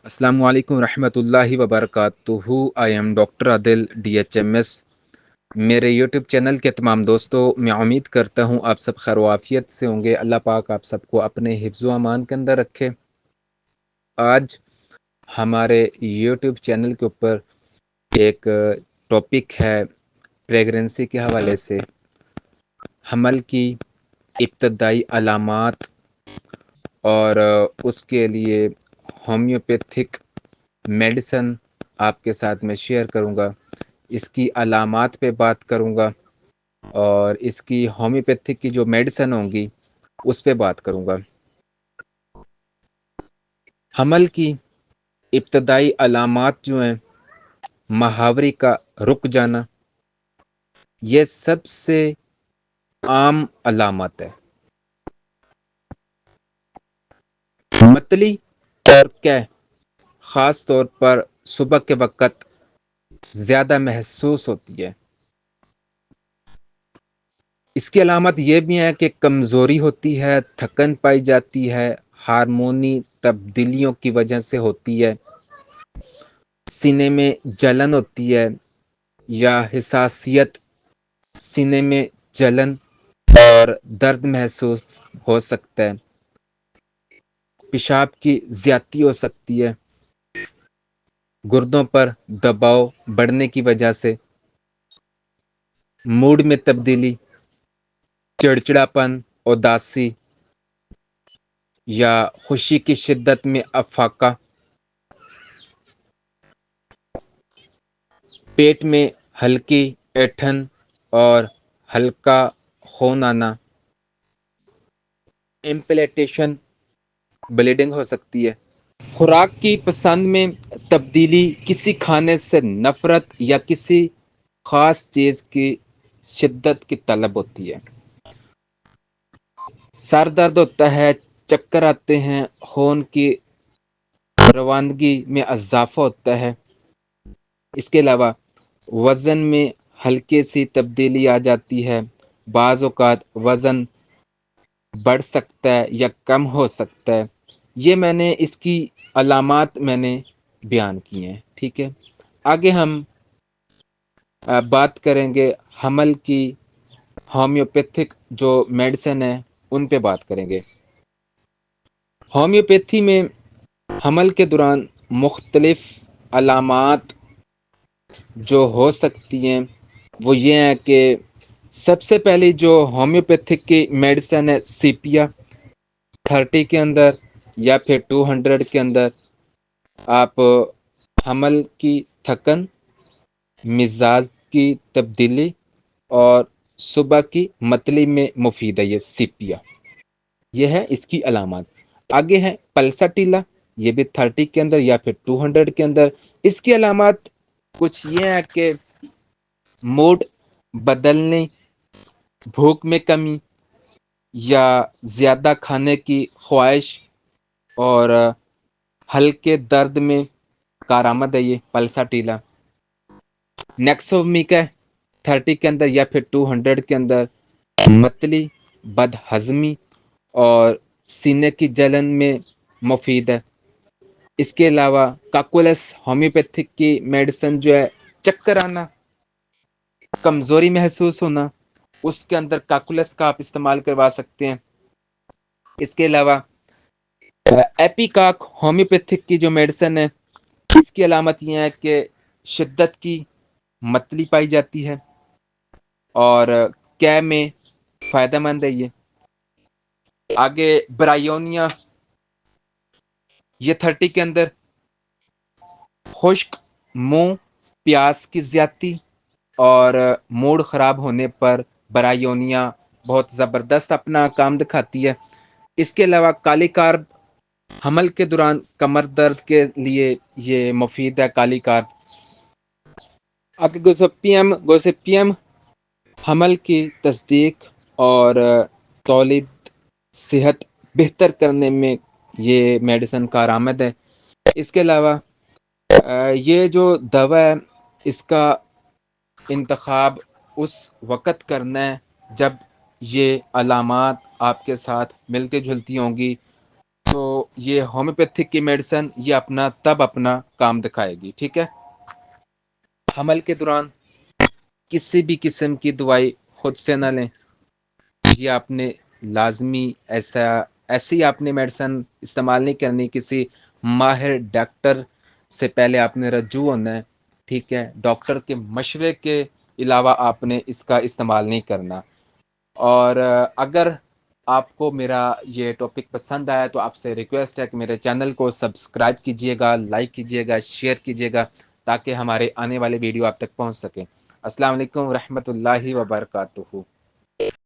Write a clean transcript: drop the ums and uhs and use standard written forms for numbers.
السلام علیکم ورحمۃ اللہ وبرکاتہ. I am doctor Adil DHMS. میرے یوٹیوب چینل کے تمام دوستوں، میں امید کرتا ہوں آپ سب خیر و عافیت سے ہوں گے. اللہ پاک آپ سب کو اپنے حفظ و امان کے اندر رکھے. آج ہمارے یوٹیوب چینل کے اوپر ایک ٹاپک ہے پریگننسی کے حوالے سے، حمل کی ابتدائی علامات، اور اس کے لیے ہومیوپیتھک میڈیسن آپ کے ساتھ میں شیئر کروں گا. اس کی علامات پہ بات کروں گا اور اس کی ہومیوپیتھک کی جو میڈیسن ہوں گی اس پہ بات کروں گا. حمل کی ابتدائی علامات جو ہیں، ماہواری کا رک جانا، یہ سب سے عام علامت ہے. متلی اور کیح خاص طور پر صبح کے وقت زیادہ محسوس ہوتی ہے. اس کی علامت یہ بھی ہے کہ کمزوری ہوتی ہے، تھکن پائی جاتی ہے، ہارمونی تبدیلیوں کی وجہ سے ہوتی ہے، سینے میں جلن ہوتی ہے یا حساسیت، سینے میں جلن اور درد محسوس ہو سکتا ہے، پیشاب کی زیادتی ہو سکتی ہے، گردوں پر دباؤ بڑھنے کی وجہ سے، موڈ میں تبدیلی، چڑچڑاپن، اداسی یا خوشی کی شدت میں افاقہ، پیٹ میں ہلکی اینٹھن اور ہلکا خون آنا، امپلیٹیشن، بلیڈنگ ہو سکتی ہے. خوراک کی پسند میں تبدیلی، کسی کھانے سے نفرت یا کسی خاص چیز کی شدت کی طلب ہوتی ہے. سر درد ہوتا ہے، چکر آتے ہیں، خون کی روانگی میں اضافہ ہوتا ہے. اس کے علاوہ وزن میں ہلکی سی تبدیلی آ جاتی ہے، بعض اوقات وزن بڑھ سکتا ہے یا کم ہو سکتا ہے. یہ میں نے اس کی علامات میں نے بیان کی ہیں. ٹھیک ہے، آگے ہم بات کریں گے حمل کی ہومیوپیتھک جو میڈیسن ہے ان پہ بات کریں گے. ہومیوپیتھی میں حمل کے دوران مختلف علامات جو ہو سکتی ہیں وہ یہ ہیں کہ سب سے پہلی جو ہومیوپیتھک کی میڈیسن ہے سیپیا، 30 کے اندر یا پھر 200 کے اندر آپ حمل کی تھکن، مزاج کی تبدیلی اور صبح کی متلی میں مفید ہے. یہ سیپیا، یہ ہے اس کی علامات. آگے ہے پلساٹیلا، یہ بھی 30 کے اندر یا پھر 200 کے اندر. اس کی علامات کچھ یہ ہے کہ موڈ بدلنے، بھوک میں کمی یا زیادہ کھانے کی خواہش اور ہلکے درد میں کارآمد ہے. یہ پلساٹیلا. نیکسومیکا 30 کے اندر یا پھر 200 کے اندر متلی، بد ہضمی اور سینے کی جلن میں مفید ہے. اس کے علاوہ کاکولس ہومیوپیتھک کی میڈیسن جو ہے، چکر آنا، کمزوری محسوس ہونا، اس کے اندر کاکولس کا آپ استعمال کروا سکتے ہیں. اس کے علاوہ ایپیکاک ہومیوپیتھک کی جو میڈیسن ہے اس کی علامت یہ ہے کہ شدت کی متلی پائی جاتی ہے اور کیے میں فائدہ مند ہے. یہ آگے برائیونیا، یہ 30 کے اندر خشک منہ، پیاس کی زیادتی اور موڈ خراب ہونے پر برائیونیا بہت زبردست اپنا کام دکھاتی ہے. اس کے علاوہ کالی کارب، حمل کے دوران کمر درد کے لیے یہ مفید ہے کالی کارب. گوسپیم حمل کی تصدیق اور تولید صحت بہتر کرنے میں یہ میڈیسن کارآمد ہے. اس کے علاوہ یہ جو دوا ہے اس کا انتخاب اس وقت کرنا ہے جب یہ علامات آپ کے ساتھ ملتی جلتی ہوں گی. تو یہ ہومیوپیتھک کی میڈیسن یہ اپنا کام دکھائے گی، ٹھیک ہے۔ حمل کے دوران کسی بھی قسم کی دوائی خود سے نہ لیں، یہ آپ نے لازمی ایسی آپ نے میڈیسن استعمال نہیں کرنی، کسی ماہر ڈاکٹر سے پہلے آپ نے رجوع ہونا ہے، ٹھیک ہے۔ ڈاکٹر کے مشورے کے علاوہ آپ نے اس کا استعمال نہیں کرنا۔ اور اگر آپ کو میرا یہ ٹاپک پسند آیا تو آپ سے ریکویسٹ ہے کہ میرے چینل کو سبسکرائب کیجئے گا، لائک کیجئے گا، شیئر کیجئے گا، تاکہ ہمارے آنے والے ویڈیو آپ تک پہنچ سکیں۔ السلام علیکم ورحمۃ اللہ وبرکاتہ۔